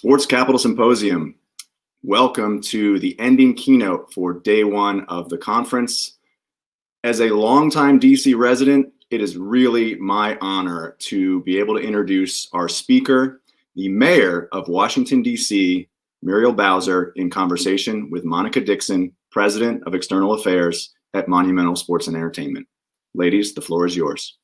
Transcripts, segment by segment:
Sports Capital Symposium. Welcome to the ending keynote for day one of the conference. As a longtime DC resident, it is really my honor to be able to introduce our speaker, the mayor of Washington, DC, Muriel Bowser, in conversation with Monica Dixon, president of external affairs at Monumental Sports and Entertainment. Ladies, the floor is yours.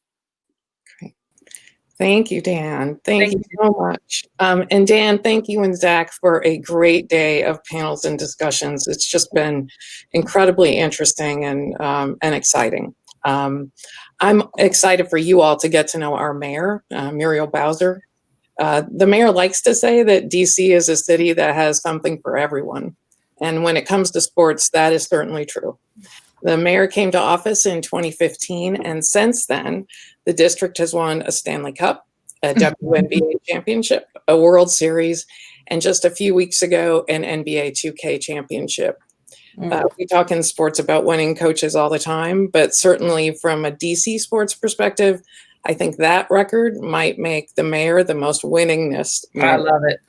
Thank you, Dan. Thank you so much. And Dan, thank you and Zach for a great day of panels and discussions. It's just been incredibly interesting and exciting. I'm excited for you all to get to know our mayor, Muriel Bowser. The mayor likes to say that DC is a city that has something for everyone. And when it comes to sports, that is certainly true. The mayor came to office in 2015, and since then, the district has won a Stanley Cup, a WNBA championship, a World Series, and just a few weeks ago, an NBA 2K championship. We talk in sports about winning coaches all the time, but certainly from a DC sports perspective, I think that record might make the mayor the most winningest mayor. I love it.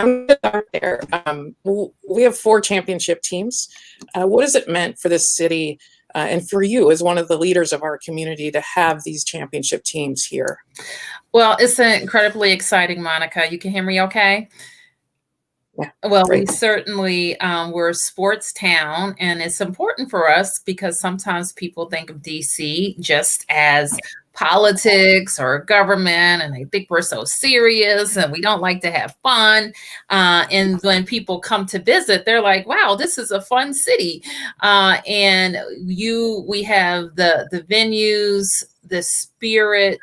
I'm going to start there. We have 4 championship teams. What has it meant for this city and for you as one of the leaders of our community to have these championship teams here? Well, it's incredibly exciting, Monica. You can hear me okay? Yeah, well, great. We certainly, we're a sports town, and it's important for us because sometimes people think of DC just as politics or government, and they think we're so serious and we don't like to have fun. And when people come to visit, they're like, wow, this is a fun city. And we have the venues, the spirit,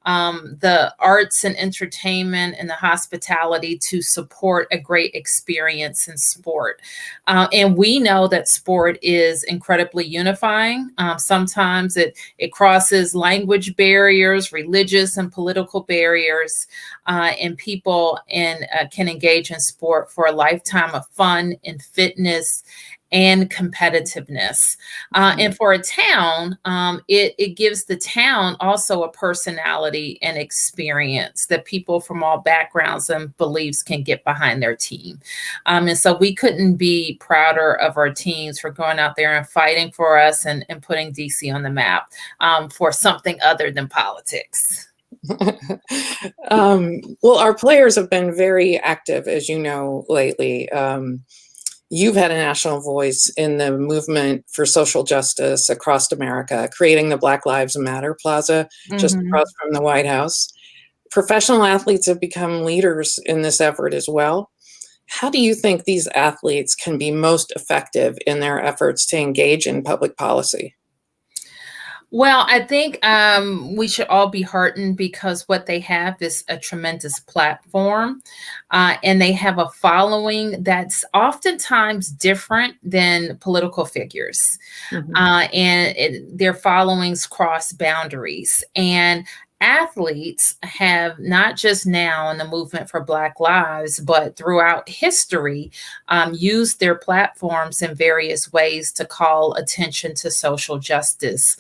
the arts and entertainment and the hospitality to support a great experience in sport. And we know that sport is incredibly unifying. Sometimes it crosses language barriers, religious and political barriers, and people can engage in sport for a lifetime of fun and fitness and competitiveness. And for a town, it gives the town also a personality and experience that people from all backgrounds and beliefs can get behind their team. And so we couldn't be prouder of our teams for going out there and fighting for us and putting DC on the map for something other than politics. Well, our players have been very active, as you know, lately. You've had a national voice in the movement for social justice across America, creating the Black Lives Matter Plaza just across from the White House. Professional athletes have become leaders in this effort as well. How do you think these athletes can be most effective in their efforts to engage in public policy? Well, I think we should all be heartened because what they have is a tremendous platform, and they have a following that's oftentimes different than political figures, and their followings cross boundaries. And athletes have not just now in the movement for Black lives, but throughout history, used their platforms in various ways to call attention to social justice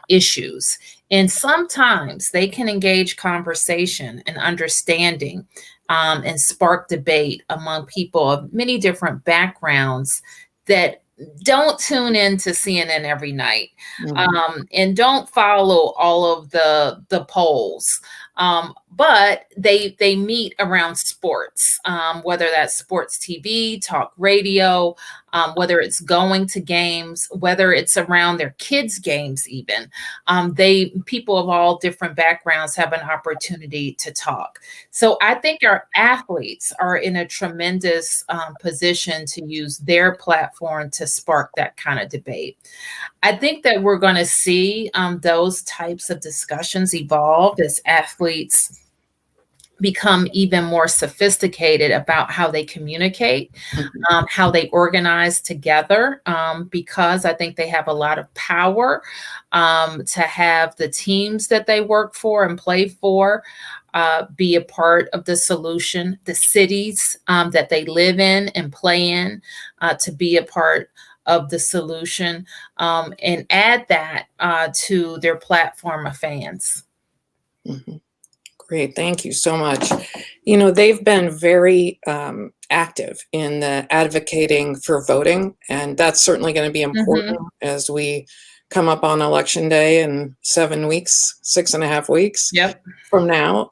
issues. And sometimes they can engage conversation and understanding and spark debate among people of many different backgrounds that don't tune in to CNN every night and don't follow all of the polls. But they meet around sports, whether that's sports TV, talk radio, whether it's going to games, whether it's around their kids' games even. People of all different backgrounds have an opportunity to talk. So I think our athletes are in a tremendous position to use their platform to spark that kind of debate. I think that we're going to see those types of discussions evolve as athletes become even more sophisticated about how they communicate, how they organize together, because I think they have a lot of power to have the teams that they work for and play for be a part of the solution, the cities that they live in and play in to be a part of the solution, and add that to their platform of fans. Mm-hmm. Great, thank you so much. You know, they've been very active in the advocating for voting, and that's certainly going to be important as we come up on election day in 7 weeks, 6.5 weeks Yep. from now.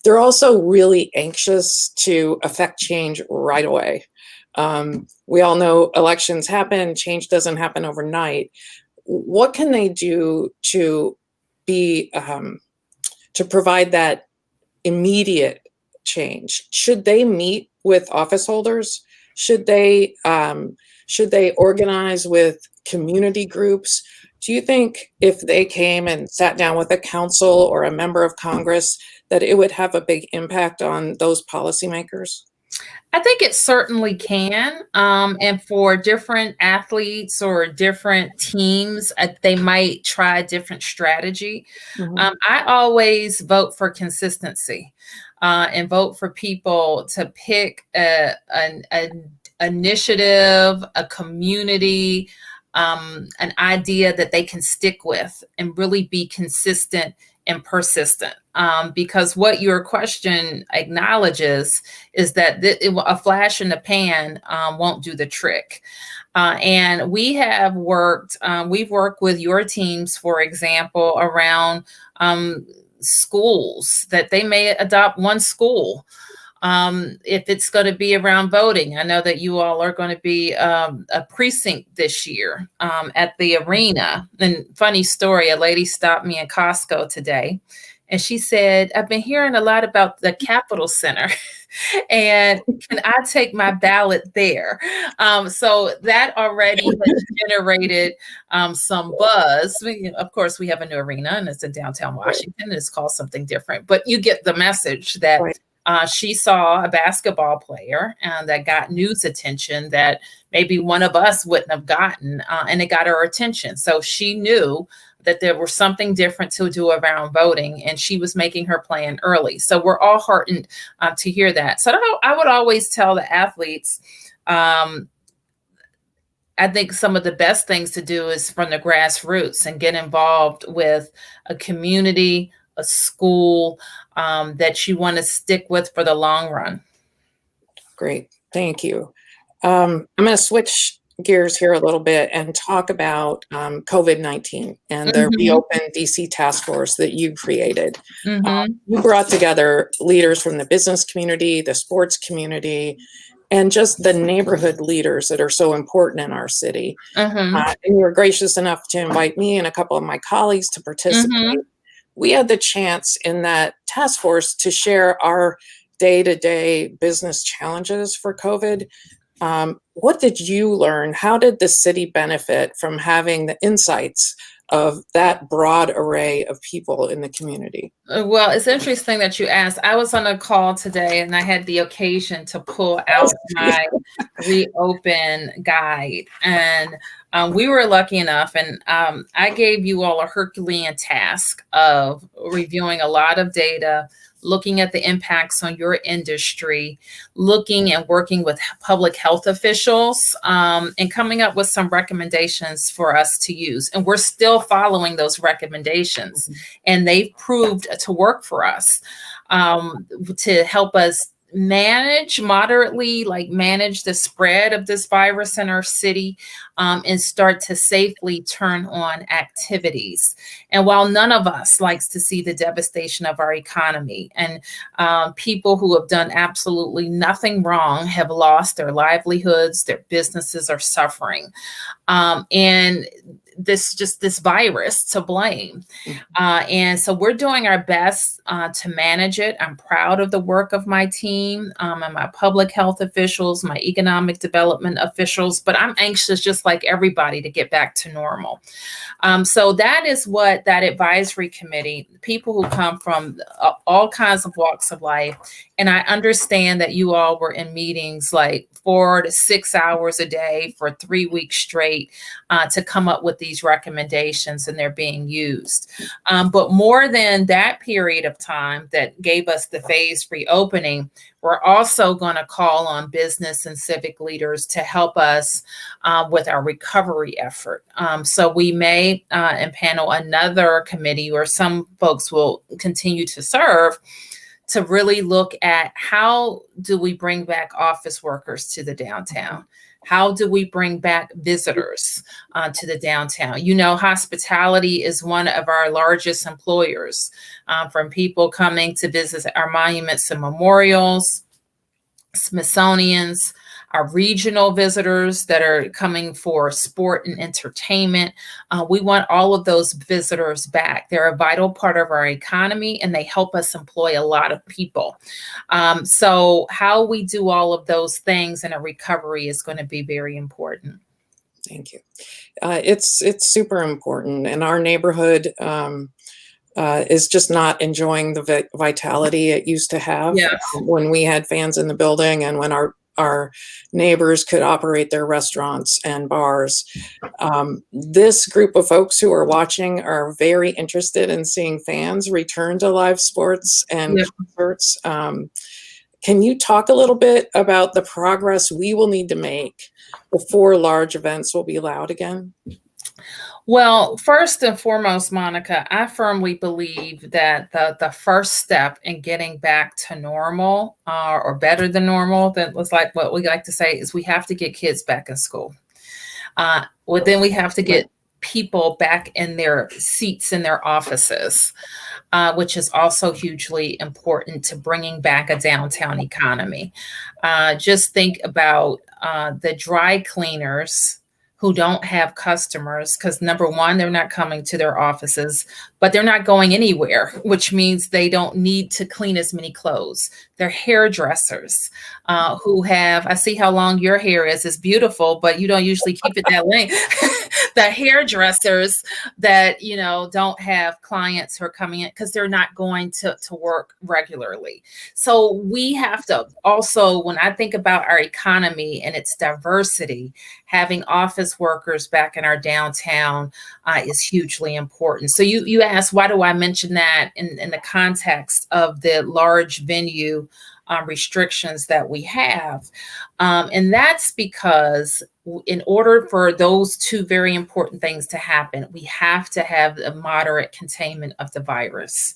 They're also really anxious to affect change right away. We all know elections happen, change doesn't happen overnight. What can they do to be to provide that immediate change? Should they meet with office holders? Should they organize with community groups? Do you think if they came and sat down with a council or a member of Congress, that it would have a big impact on those policymakers? I think it certainly can. And for different athletes or different teams, they might try a different strategy. I always vote for consistency and vote for people to pick an initiative, a community, an idea that they can stick with and really be consistent and persistent. Because what your question acknowledges is that a flash in the pan won't do the trick. And we've worked with your teams, for example, around schools, that they may adopt one school. If it's going to be around voting, I know that you all are going to be a precinct this year at the arena. And funny story, a lady stopped me in Costco today and she said, I've been hearing a lot about the Capitol Center and can I take my ballot there? So that already has generated some buzz. Of course, we have a new arena and it's in downtown Washington. It's called something different, but you get the message that she saw a basketball player that got news attention that maybe one of us wouldn't have gotten, and it got her attention. So she knew that there was something different to do around voting, and she was making her plan early. So we're all heartened to hear that. So I would always tell the athletes, I think some of the best things to do is from the grassroots and get involved with a community, a school that you want to stick with for the long run. Great, thank you. I'm going to switch gears here a little bit and talk about COVID-19 and the Reopen DC task force that you created. You brought together leaders from the business community, the sports community, and just the neighborhood leaders that are so important in our city. And you were gracious enough to invite me and a couple of my colleagues to participate. We had the chance in that task force to share our day-to-day business challenges for COVID. What did you learn? How did the city benefit from having the insights of that broad array of people in the community? Well, it's interesting that you asked. I was on a call today and I had the occasion to pull out my Reopen guide. And we were lucky enough, and I gave you all a Herculean task of reviewing a lot of data, looking at the impacts on your industry, looking and working with public health officials, and coming up with some recommendations for us to use. And we're still following those recommendations, and they've proved to work for us to help us manage the spread of this virus in our city, and start to safely turn on activities. And while none of us likes to see the devastation of our economy, and people who have done absolutely nothing wrong have lost their livelihoods, their businesses are suffering, and this virus to blame. And so we're doing our best to manage it. I'm proud of the work of my team and my public health officials, my economic development officials, but I'm anxious just like everybody to get back to normal. So that is what that advisory committee, people who come from all kinds of walks of life. And I understand that you all were in meetings like 4 to 6 hours a day for 3 weeks straight to come up with these these recommendations and they're being used. But more than that period of time that gave us the phased reopening, we're also going to call on business and civic leaders to help us with our recovery effort. So we may impanel another committee, or some folks will continue to serve, to really look at how do we bring back office workers to the downtown? How do we bring back visitors to the downtown? You know, hospitality is one of our largest employers, from people coming to visit our monuments and memorials, Smithsonian's, our regional visitors that are coming for sport and entertainment. We want all of those visitors back. They're a vital part of our economy, and they help us employ a lot of people. So how we do all of those things in a recovery is going to be very important. Thank you. It's super important, and our neighborhood is just not enjoying the vitality it used to have. Yes. When we had fans in the building, and when our neighbors could operate their restaurants and bars. This group of folks who are watching are very interested in seeing fans return to live sports and concerts. Can you talk a little bit about the progress we will need to make before large events will be allowed again? Well, first and foremost, Monica, I firmly believe that the first step in getting back to normal, or better than normal, that was like what we like to say, is we have to get kids back in school. Well, then we have to get people back in their seats in their offices, which is also hugely important to bringing back a downtown economy. Just think about the dry cleaners who don't have customers, because number one, they're not coming to their offices, but they're not going anywhere, which means they don't need to clean as many clothes. They're hairdressers who have, I see how long your hair is. It's beautiful, but you don't usually keep it that length. The hairdressers that, you know, don't have clients who are coming in because they're not going to work regularly. So we have to also, when I think about our economy and its diversity, having office workers back in our downtown is hugely important. So you asked, why do I mention that in the context of the large venue restrictions that we have? And that's because in order for those two very important things to happen, we have to have a moderate containment of the virus.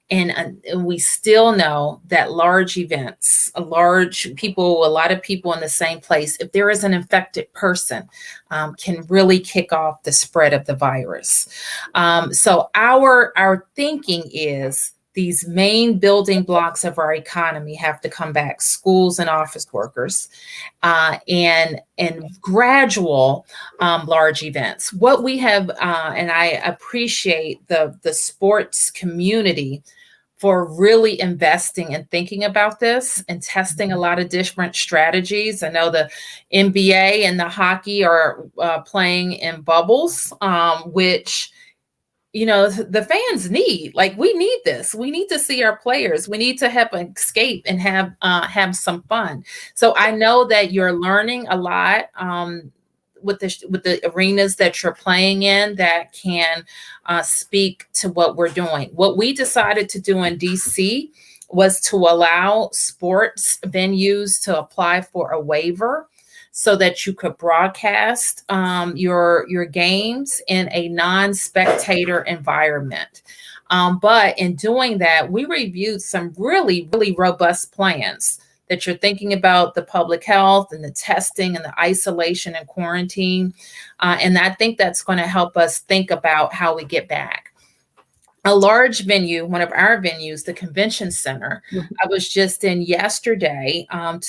And we still know that large events, a lot of people in the same place, if there is an infected person, can really kick off the spread of the virus. So our thinking is these main building blocks of our economy have to come back: schools and office workers, and gradual large events. What we have, and I appreciate the sports community for really investing and thinking about this and testing a lot of different strategies. I know the NBA and the hockey are playing in bubbles, which, you know, the fans need. Like, we need this. We need to see our players. We need to have an escape and have some fun. So I know that you're learning a lot with the arenas that you're playing in that can speak to what we're doing. What we decided to do in DC was to allow sports venues to apply for a waiver so that you could broadcast your games in a non-spectator environment. But in doing that, we reviewed some really, really robust plans that you're thinking about the public health and the testing and the isolation and quarantine. And I think that's going to help us think about how we get back. A large venue, one of our venues, the convention center, I was just in yesterday and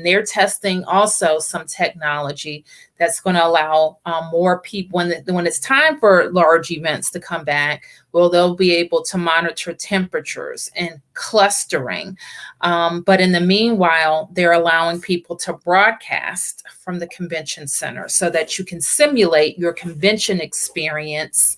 they're testing also some technology that's going to allow more people, when it's time for large events to come back, well, they'll be able to monitor temperatures and clustering. But in the meanwhile, they're allowing people to broadcast from the convention center so that you can simulate your convention experience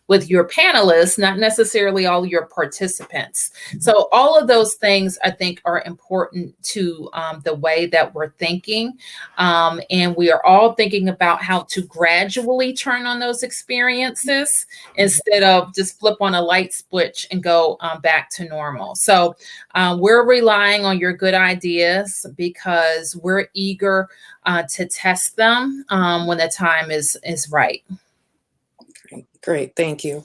with your panelists, not necessarily all your participants. So all of those things, I think, are important to the way that we're thinking. And we are all thinking about how to gradually turn on those experiences instead of just flip on a light switch and go back to normal. So we're relying on your good ideas because we're eager to test them when the time is right. Great, thank you.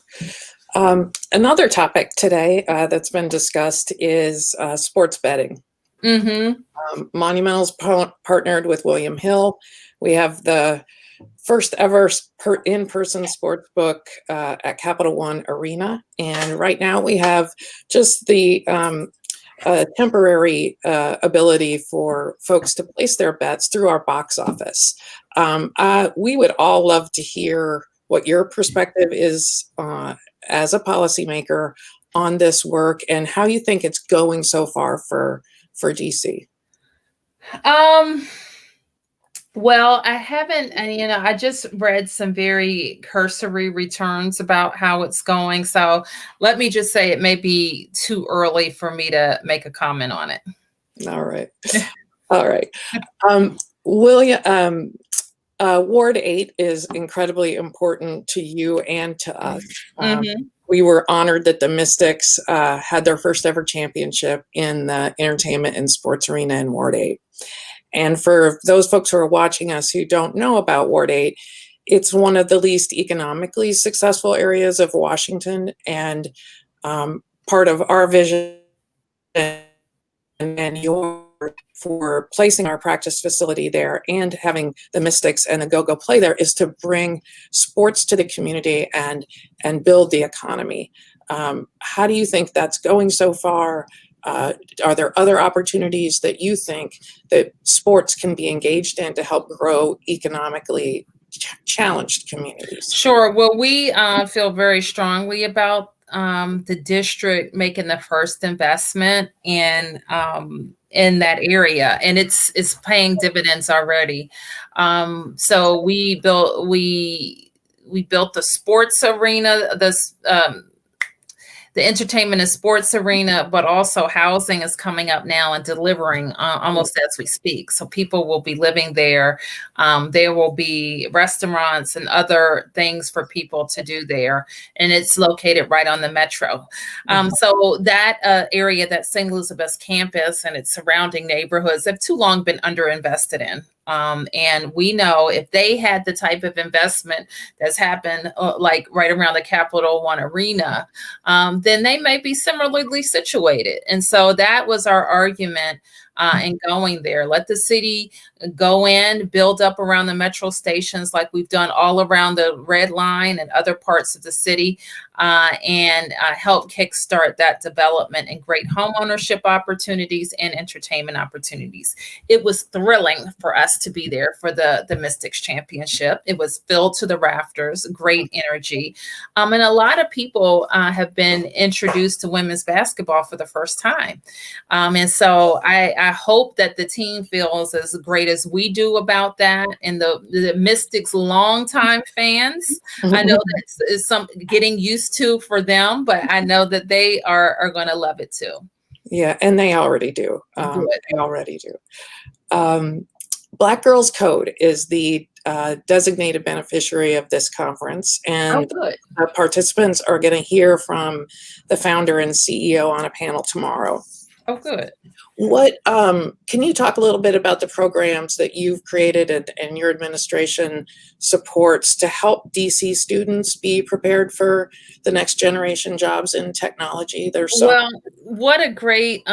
Another topic today that's been discussed is sports betting. Monumental's partnered with William Hill. We have the first ever in-person sports book at Capital One Arena. And right now we have just the temporary ability for folks to place their bets through our box office. We would all love to hear what your perspective is as a policymaker on this work and how you think it's going so far for DC. Well, I haven't, and I just read some very cursory returns about how it's going. So let me just say it may be too early for me to make a comment on it. All right. All right. William, Ward 8 is incredibly important to you and to us. We were honored that the Mystics had their first ever championship in the entertainment and sports arena in Ward 8. And for those folks who are watching us who don't know about Ward 8, it's one of the least economically successful areas of Washington, and part of our vision and your for placing our practice facility there and having the Mystics and the Go-Go play there is to bring sports to the community and build the economy. How do you think that's going so far? Are there other opportunities that you think that sports can be engaged in to help grow economically challenged communities? Sure. Well, we feel very strongly about the district making the first investment in that area, and it's paying dividends already. So we built the sports arena, the entertainment and sports arena, but also housing is coming up now and delivering almost as we speak. So people will be living there. There will be restaurants and other things for people to do there. And it's located right on the metro. So that area, that St. Elizabeth's campus and its surrounding neighborhoods have too long been underinvested in. And we know if they had the type of investment that's happened like right around the Capital One Arena, then they may be similarly situated. And so that was our argument in going there. Let the city go in, build up around the metro stations like we've done all around the Red Line and other parts of the city, and help kickstart that development and great home ownership opportunities and entertainment opportunities. It was thrilling for us to be there for the Mystics Championship. It was filled to the rafters, great energy. And a lot of people have been introduced to women's basketball for the first time. And so I hope that the team feels as great as we do about that. And the Mystics longtime fans, I know that's some getting used to for them, but I know that they are going to love it too. Yeah, and they already do. They already do. Black Girls Code is the designated beneficiary of this conference, and the participants are going to hear from the founder and CEO on a panel tomorrow. Oh, good. What can you talk a little bit about the programs that you've created and your administration supports to help DC students be prepared for the next generation jobs in technology? Well, what a great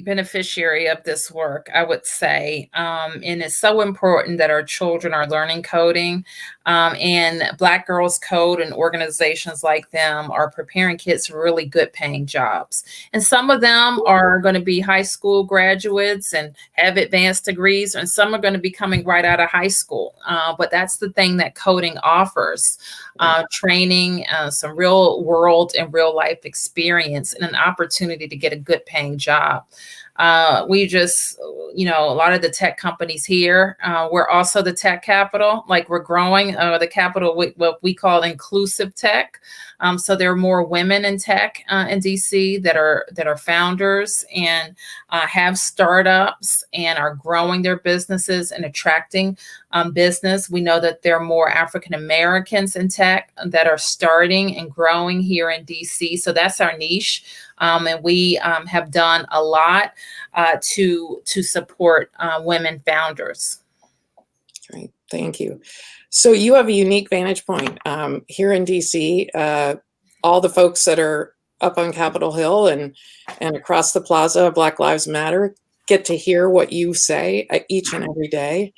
beneficiary of this work, I would say. And it's so important that our children are learning coding. And Black Girls Code and organizations like them are preparing kids for really good paying jobs. And some of them some are going to be high school graduates and have advanced degrees, and some are going to be coming right out of high school. But that's the thing that coding offers, training, some real world and real life experience, and an opportunity to get a good paying job. We just, a lot of the tech companies here, we're also the tech capital, like we're growing, the capital, what we call inclusive tech. So there are more women in tech in DC that are founders and have startups and are growing their businesses and attracting business. We know that there are more African Americans in tech that are starting and growing here in DC. So that's our niche. And we have done a lot to support women founders. Great, thank you. So you have a unique vantage point here in DC. All the folks that are up on Capitol Hill and across the plaza, Black Lives Matter, get to hear what you say each and every day.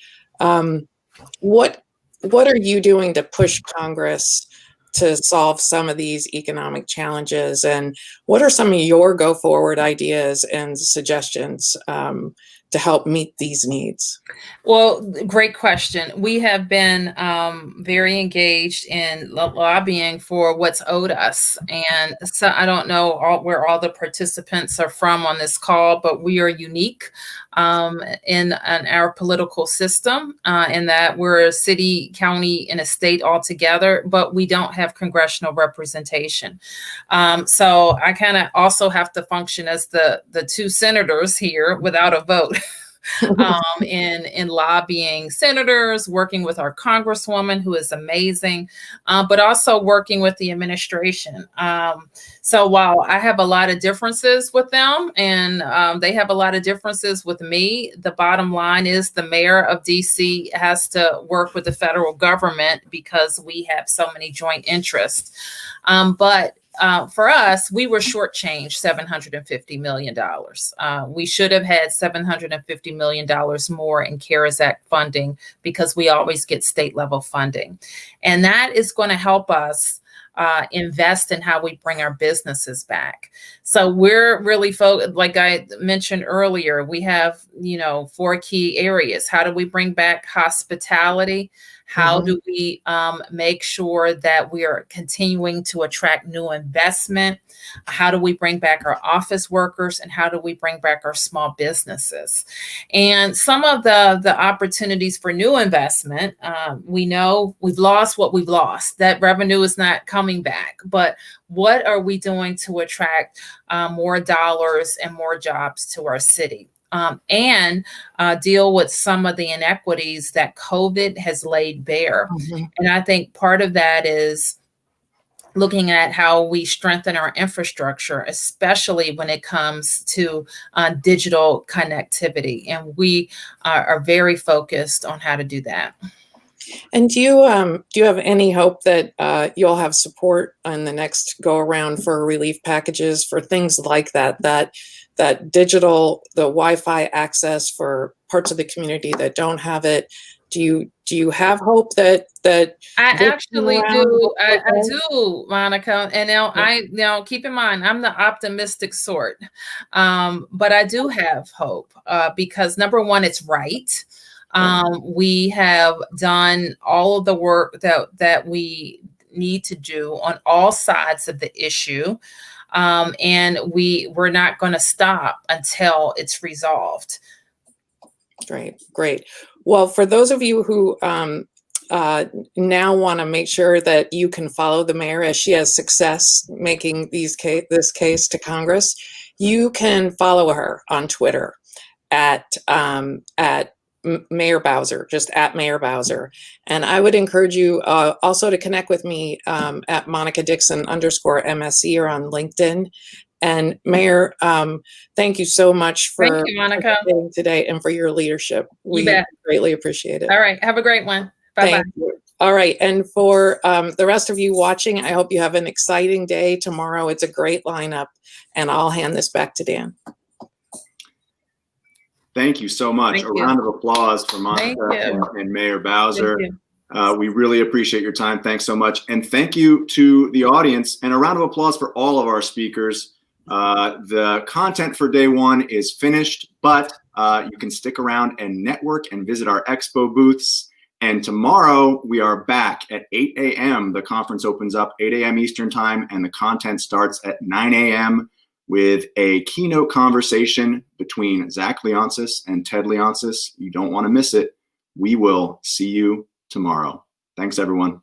What are you doing to push Congress to solve some of these economic challenges? And what are some of your go forward ideas and suggestions to help meet these needs? Well, great question. We have been very engaged in lobbying for what's owed us. And so I don't know where all the participants are from on this call, but we are unique in our political system in that we're a city, county, and a state all together, but we don't have congressional representation. So I kind of also have to function as the two senators here without a vote. In lobbying senators, working with our congresswoman, who is amazing, but also working with the administration. So while I have a lot of differences with them and they have a lot of differences with me, the bottom line is the mayor of DC has to work with the federal government because we have so many joint interests. But for us, we were shortchanged $750 million. We should have had $750 million more in CARES Act funding because we always get state level funding. And that is going to help us invest in how we bring our businesses back. So we're really focused, like I mentioned earlier, we have, 4 key areas. How do we bring back hospitality? How do we make sure that we are continuing to attract new investment? How do we bring back our office workers? And how do we bring back our small businesses? And some of the opportunities for new investment, we know we've lost what we've lost. That revenue is not coming back. But what are we doing to attract more dollars and more jobs to our city? And deal with some of the inequities that COVID has laid bare. And I think part of that is looking at how we strengthen our infrastructure, especially when it comes to digital connectivity. And we are very focused on how to do that. And do you have any hope that you'll have support on the next go around for relief packages for things like that digital, the Wi-Fi access for parts of the community that don't have it? Do you have hope that I actually do? I do, Monica. And now keep in mind, I'm the optimistic sort, but I do have hope because number one, it's right. We have done all of the work that we need to do on all sides of the issue. And we're not going to stop until it's resolved. Great. Well, for those of you who now want to make sure that you can follow the mayor as she has success making this case to Congress, you can follow her on Twitter at Mayor Bowser, just at Mayor Bowser. And I would encourage you also to connect with me at Monica Dixon _MSC or on LinkedIn. And Mayor, thank you so much for participating today and for your leadership. We greatly appreciate it. All right. Have a great one. Bye-bye. All right. And for the rest of you watching, I hope you have an exciting day tomorrow. It's a great lineup. And I'll hand this back to Dan. Thank you so much. A round of applause for Monica and Mayor Bowser. We really appreciate your time. Thanks so much. And thank you to the audience, and a round of applause for all of our speakers. The content for day one is finished, but you can stick around and network and visit our expo booths. And tomorrow we are back at 8 a.m. The conference opens up 8 a.m. Eastern time, and the content starts at 9 a.m. with a keynote conversation between Zach Leonsis and Ted Leonsis. You don't want to miss it. We will see you tomorrow. Thanks, everyone.